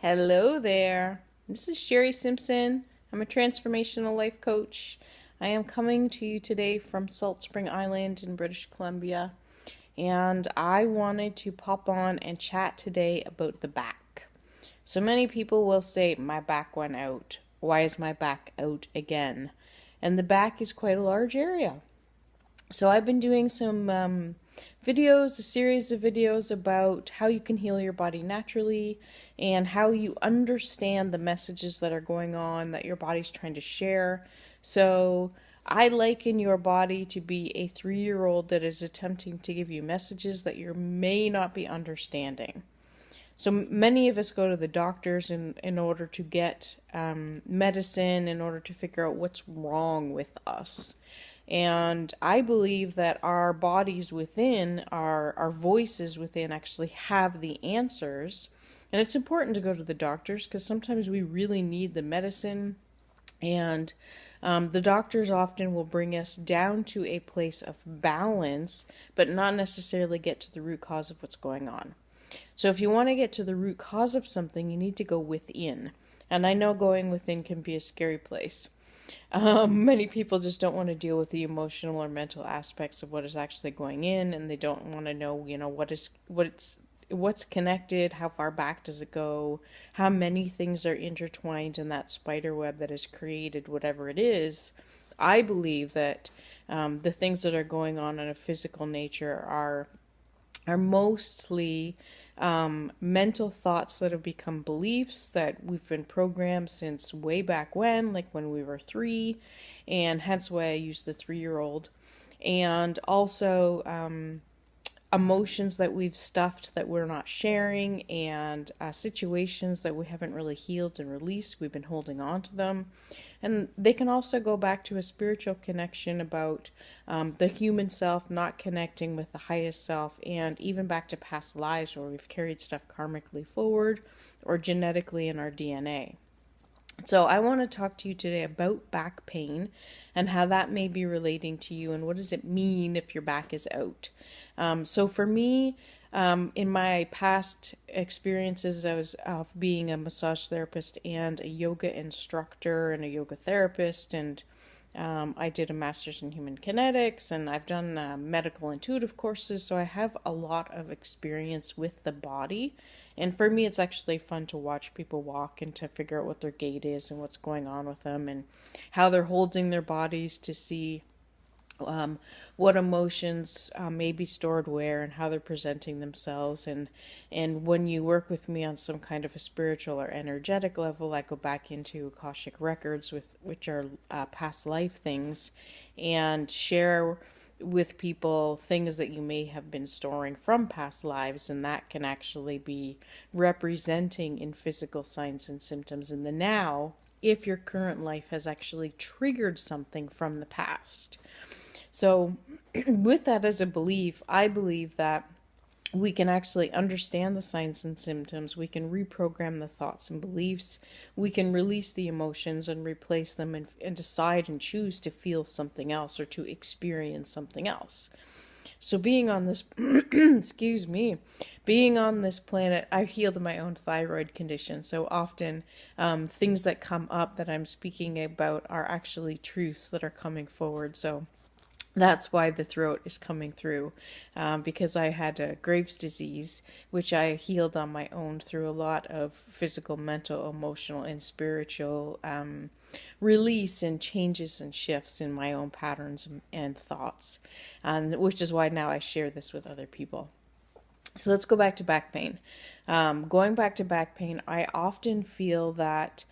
Hello there. This is Sherry Simpson. I'm a transformational life coach. I am coming to you today from Salt Spring Island in British Columbia, and I wanted to pop on and chat today about the back. So many people will say, my back went out. Why is my back out again? And the back is quite a large area. So I've been doing some videos, a series of videos about how you can heal your body naturally and how you understand the messages that are going on that your body's trying to share. So I liken your body to be a 3-year-old that is attempting to give you messages that you may not be understanding. So many of us go to the doctors in order to get medicine, in order to figure out what's wrong with us. And I believe that our bodies within, our voices within actually have the answers. And it's important to go to the doctors because sometimes we really need the medicine. And the doctors often will bring us down to a place of balance, but not necessarily get to the root cause of what's going on. So if you want to get to the root cause of something, you need to go within. And I know going within can be a scary place. Many people just don't want to deal with the emotional or mental aspects of what is actually going in, and they don't want to know, what's connected, how far back does it go, how many things are intertwined in that spider web that has created whatever it is. I believe that the things that are going on in a physical nature are mostly mental thoughts that have become beliefs that we've been programmed since way back when, like when we were 3, and hence why I use the 3-year-old. And also emotions that we've stuffed that we're not sharing, and situations that we haven't really healed and released. We've been holding on to them. And they can also go back to a spiritual connection about the human self not connecting with the highest self, and even back to past lives where we've carried stuff karmically forward or genetically in our DNA. So I want to talk to you today about back pain and how that may be relating to you, and what does it mean if your back is out. So for me, in my past experiences, I was of being a massage therapist and a yoga instructor and a yoga therapist, and I did a master's in human kinetics, and I've done medical intuitive courses, so I have a lot of experience with the body. And for me, it's actually fun to watch people walk and to figure out what their gait is and what's going on with them and how they're holding their bodies, to see what emotions may be stored where and how they're presenting themselves. And when you work with me on some kind of a spiritual or energetic level, I go back into Akashic records, which are past life things, and share with people things that you may have been storing from past lives, and that can actually be representing in physical signs and symptoms in the now if your current life has actually triggered something from the past. So with that as a belief, I believe that we can actually understand the signs and symptoms. We can reprogram the thoughts and beliefs. We can release the emotions and replace them, and decide and choose to feel something else or to experience something else. So being on this, excuse me, being on this planet, I've healed my own thyroid condition. So often things that come up that I'm speaking about are actually truths that are coming forward. So that's why the throat is coming through, because I had Graves' disease, which I healed on my own through a lot of physical, mental, emotional, and spiritual release and changes and shifts in my own patterns and thoughts, which is why now I share this with other people. So let's go back to back pain. Going back to back pain, I often feel that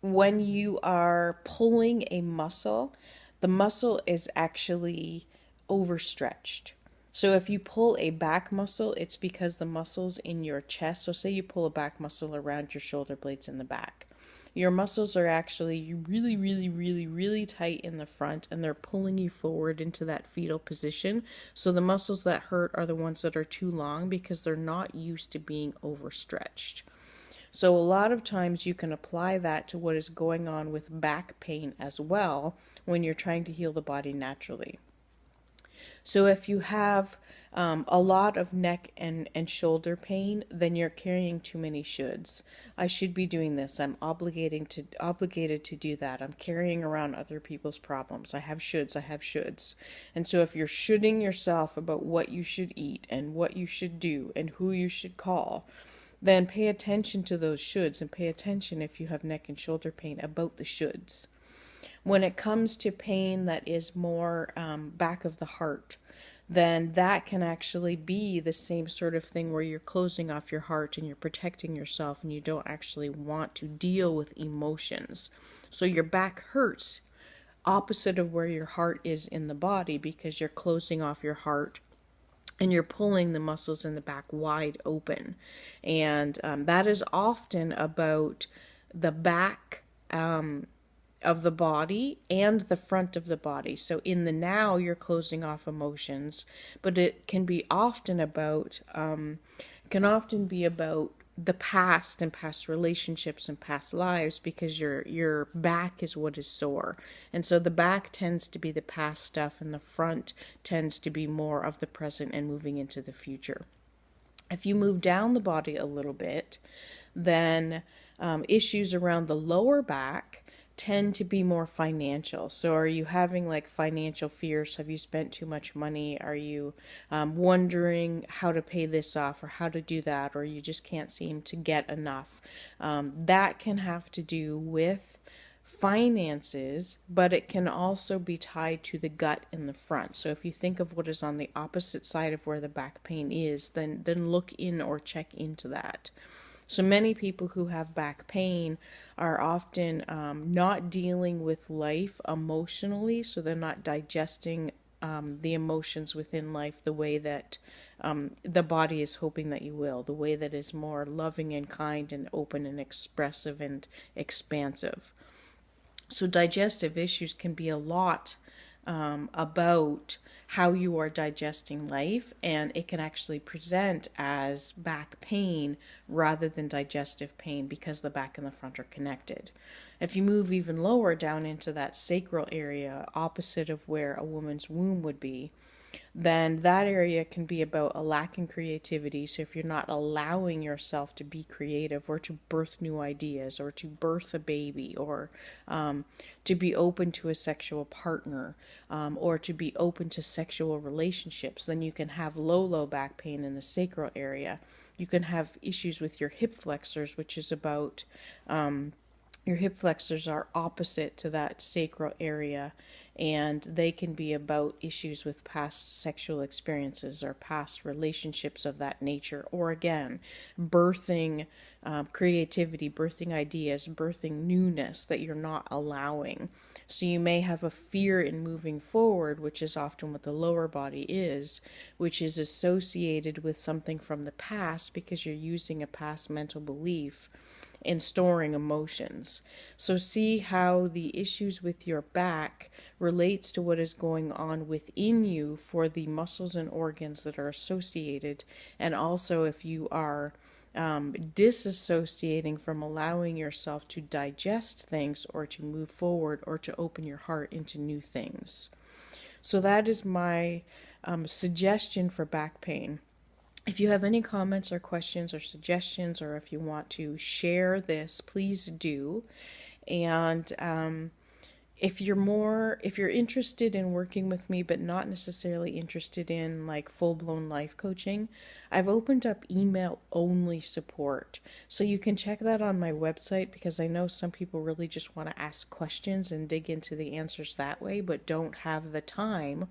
when you are pulling a muscle, the muscle is actually overstretched. So if you pull a back muscle, it's because the muscles in your chest, so say you pull a back muscle around your shoulder blades in the back, your muscles are actually really, really, really, really tight in the front, and they're pulling you forward into that fetal position. So the muscles that hurt are the ones that are too long because they're not used to being overstretched. So a lot of times you can apply that to what is going on with back pain as well when you're trying to heal the body naturally. So if you have a lot of neck and shoulder pain, then you're carrying too many shoulds. I should be doing this. I'm obligated to do that. I'm carrying around other people's problems. I have shoulds. I have shoulds. And so if you're shoulding yourself about what you should eat and what you should do and who you should call, then pay attention to those shoulds, and pay attention if you have neck and shoulder pain about the shoulds. When it comes to pain that is more back of the heart, then that can actually be the same sort of thing where you're closing off your heart and you're protecting yourself and you don't actually want to deal with emotions. So your back hurts opposite of where your heart is in the body because you're closing off your heart and you're pulling the muscles in the back wide open. And that is often about the back of the body and the front of the body. So in the now, you're closing off emotions, but it can be often about, the past and past relationships and past lives, because your back is what is sore. And so the back tends to be the past stuff and the front tends to be more of the present and moving into the future. If you move down the body a little bit, then issues around the lower back tend to be more financial. So are you having like financial fears? Have you spent too much money? Are you wondering how to pay this off or how to do that, or you just can't seem to get enough? That can have to do with finances, but it can also be tied to the gut in the front. So if you think of what is on the opposite side of where the back pain is, then look in or check into that. So many people who have back pain are often not dealing with life emotionally, so they're not digesting the emotions within life the way that the body is hoping that you will, the way that is more loving and kind and open and expressive and expansive. So digestive issues can be a lot about how you are digesting life, and it can actually present as back pain rather than digestive pain because the back and the front are connected. If you move even lower down into that sacral area, opposite of where a woman's womb would be, then that area can be about a lack in creativity. So if you're not allowing yourself to be creative or to birth new ideas or to birth a baby or to be open to a sexual partner or to be open to sexual relationships, then you can have low back pain in the sacral area. You can have issues with your hip flexors, which is about your hip flexors are opposite to that sacral area, and they can be about issues with past sexual experiences or past relationships of that nature, or again, birthing creativity, birthing ideas, birthing newness that you're not allowing. So you may have a fear in moving forward, which is often what the lower body is, which is associated with something from the past because you're using a past mental belief in storing emotions. So see how the issues with your back relates to what is going on within you for the muscles and organs that are associated, and also if you are disassociating from allowing yourself to digest things or to move forward or to open your heart into new things. So that is my suggestion for back pain. If you have any comments or questions or suggestions, or if you want to share this, please do. And if you're interested in working with me, but not necessarily interested in like full-blown life coaching, I've opened up email only support. So you can check that on my website, because I know some people really just want to ask questions and dig into the answers that way, but don't have the time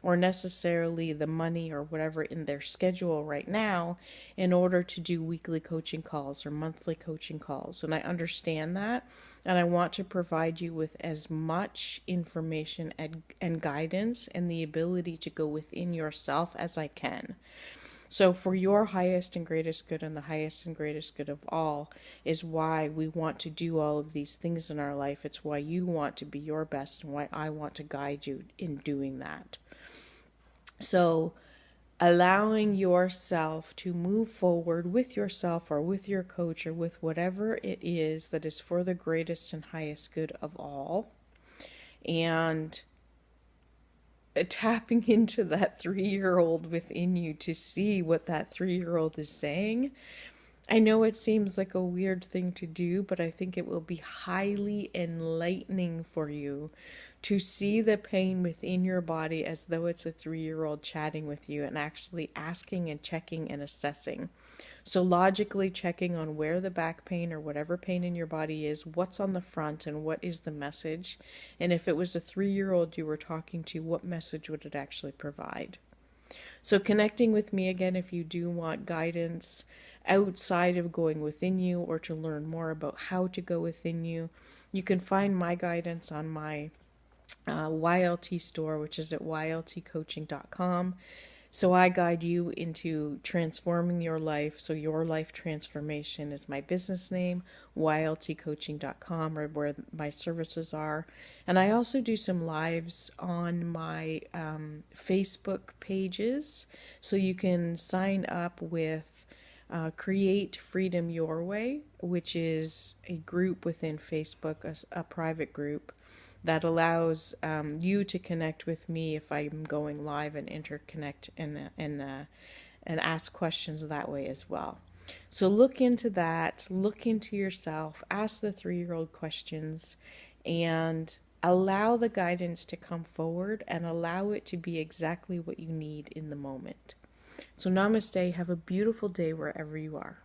or necessarily the money or whatever in their schedule right now in order to do weekly coaching calls or monthly coaching calls. And I understand that, and I want to provide you with as much information and guidance and the ability to go within yourself as I can. So for your highest and greatest good, and the highest and greatest good of all, is why we want to do all of these things in our life. It's why you want to be your best and why I want to guide you in doing that. So allowing yourself to move forward with yourself or with your coach or with whatever it is that is for the greatest and highest good of all. And tapping into that 3-year-old within you to see what that 3-year-old is saying. I know it seems like a weird thing to do, but I think it will be highly enlightening for you to see the pain within your body as though it's a 3-year-old chatting with you and actually asking and checking and assessing. So logically checking on where the back pain or whatever pain in your body is, what's on the front and what is the message. And if it was a 3-year-old you were talking to, what message would it actually provide? So connecting with me again, if you do want guidance outside of going within you or to learn more about how to go within you, you can find my guidance on my YLT store, which is at yltcoaching.com. So I guide you into transforming your life. So your life transformation is my business name, yltcoaching.com, or where my services are. And I also do some lives on my Facebook pages. So you can sign up with Create Freedom Your Way, which is a group within Facebook, a private group that allows you to connect with me if I'm going live and interconnect and ask questions that way as well. So look into that, look into yourself, ask the 3-year-old questions, and allow the guidance to come forward and allow it to be exactly what you need in the moment. So namaste, have a beautiful day wherever you are.